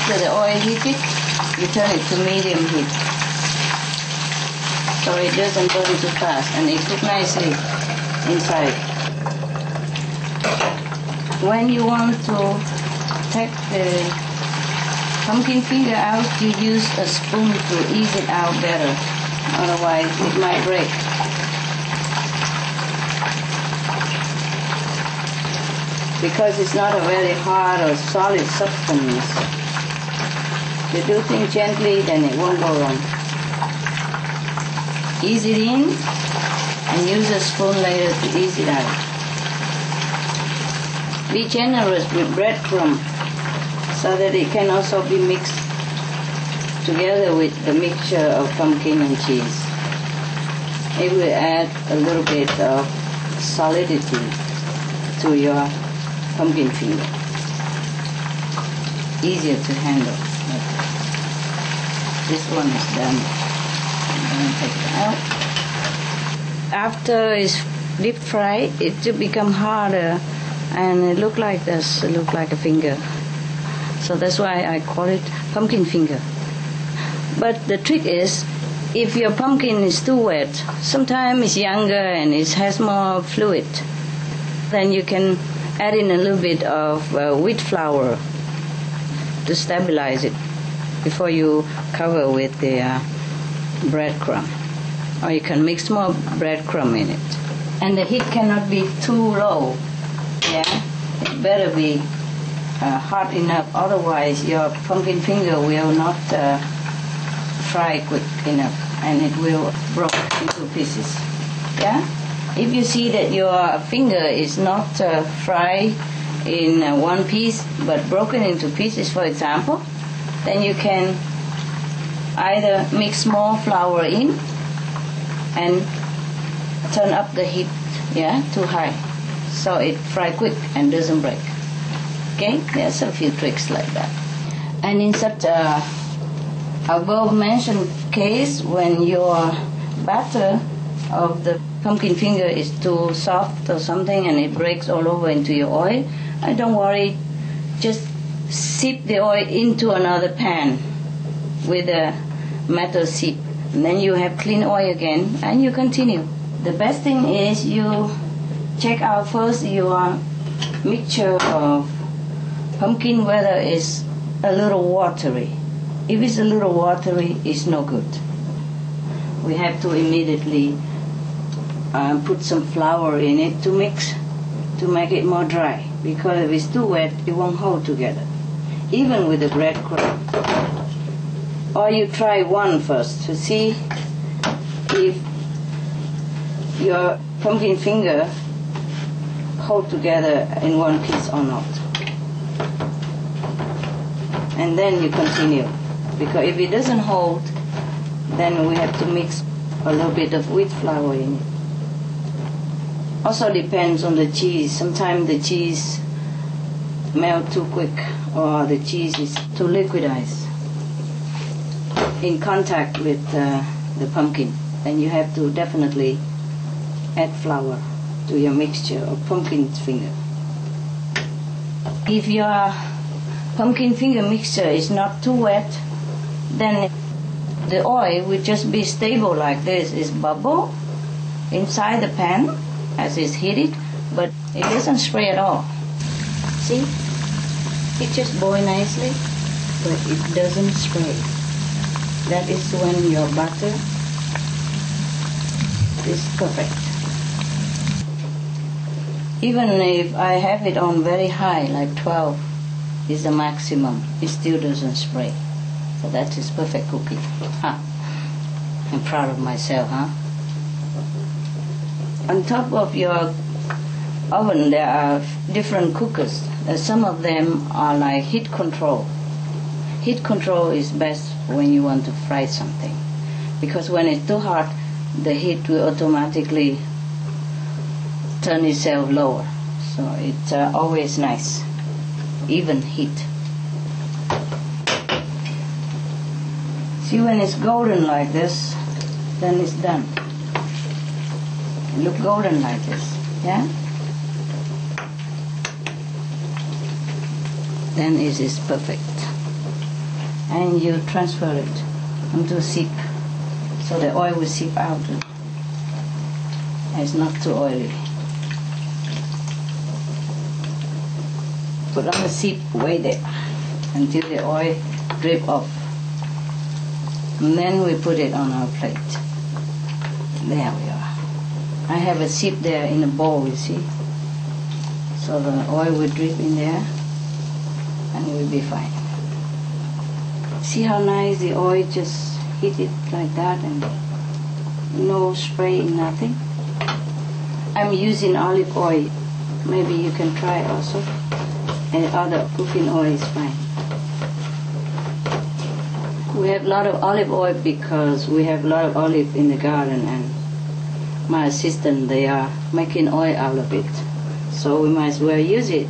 after the oil heated, you turn it to medium heat. So it doesn't burn too fast and it cooks nicely inside. When you want to take the pumpkin finger out, you use a spoon to ease it out better. Otherwise it might break. Because it's not a very hard or solid substance. If you do things gently, then it won't go wrong. Ease it in and use a spoon later to ease it out. Be generous with breadcrumb so that it can also be mixed together with the mixture of pumpkin and cheese. It will add a little bit of solidity to your pumpkin finger. Easier to handle. This one is done. I'm going to take it out. After it's deep fried, it will become harder and it look like this. It look like a finger. So that's why I call it pumpkin finger. But the trick is, if your pumpkin is too wet, sometimes it's younger and it has more fluid, then you can add in a little bit of wheat flour to stabilize it before you cover with the breadcrumb. Or you can mix more breadcrumb in it. And the heat cannot be too low. Yeah, it better be hot enough, otherwise your pumpkin finger will not fry quick enough and it will break into pieces. Yeah? If you see that your finger is not fried in one piece but broken into pieces, for example, then you can either mix more flour in and turn up the heat, too high, so it fry quick and doesn't break. Okay, there's a few tricks like that. And in such a above mentioned case, when your batter of the pumpkin finger is too soft or something and it breaks all over into your oil, don't worry, just sip the oil into another pan with a metal sieve, and then you have clean oil again and you continue. The best thing is you check out first your mixture of pumpkin, whether it's a little watery. If it's a little watery, it's no good. We have to immediately put some flour in it to mix, to make it more dry, because if it's too wet, it won't hold together, even with the breadcrumb. Or you try one first to see if your pumpkin finger hold together in one piece or not. And then you continue, because if it doesn't hold, then we have to mix a little bit of wheat flour in it. Also depends on the cheese. Sometimes the cheese melts too quick, or the cheese is too liquidized in contact with the pumpkin. Then you have to definitely add flour to your mixture of pumpkin finger. If your pumpkin finger mixture is not too wet, then the oil will just be stable like this. It's bubble inside the pan as it's heated, but it doesn't spray at all. See? It just boils nicely, but it doesn't spray. That is when your butter is perfect. Even if I have it on very high, like 12 is the maximum, it still doesn't spray. So that is perfect cookie. I'm proud of myself, huh? On top of your oven, there are different cookers. Some of them are like heat control. Heat control is best when you want to fry something, because when it's too hot, the heat will automatically turn itself lower. So it's always nice, even heat. See, when it's golden like this, then it's done. Look golden like this, yeah? Then it is perfect. and you transfer it into sieve, so the oil will seep out. It's not too oily. Put on the sieve, wait it until the oil drip off. And then we put it on our plate. There we are. I have a sieve there in a bowl, you see. So the oil will drip in there and it will be fine. See how nice the oil just hit it like that and no spray, nothing. I'm using olive oil. Maybe you can try also. And other cooking oil is fine. We have a lot of olive oil because we have a lot of olive in the garden, and my assistant, they are making oil out of it. So we might as well use it.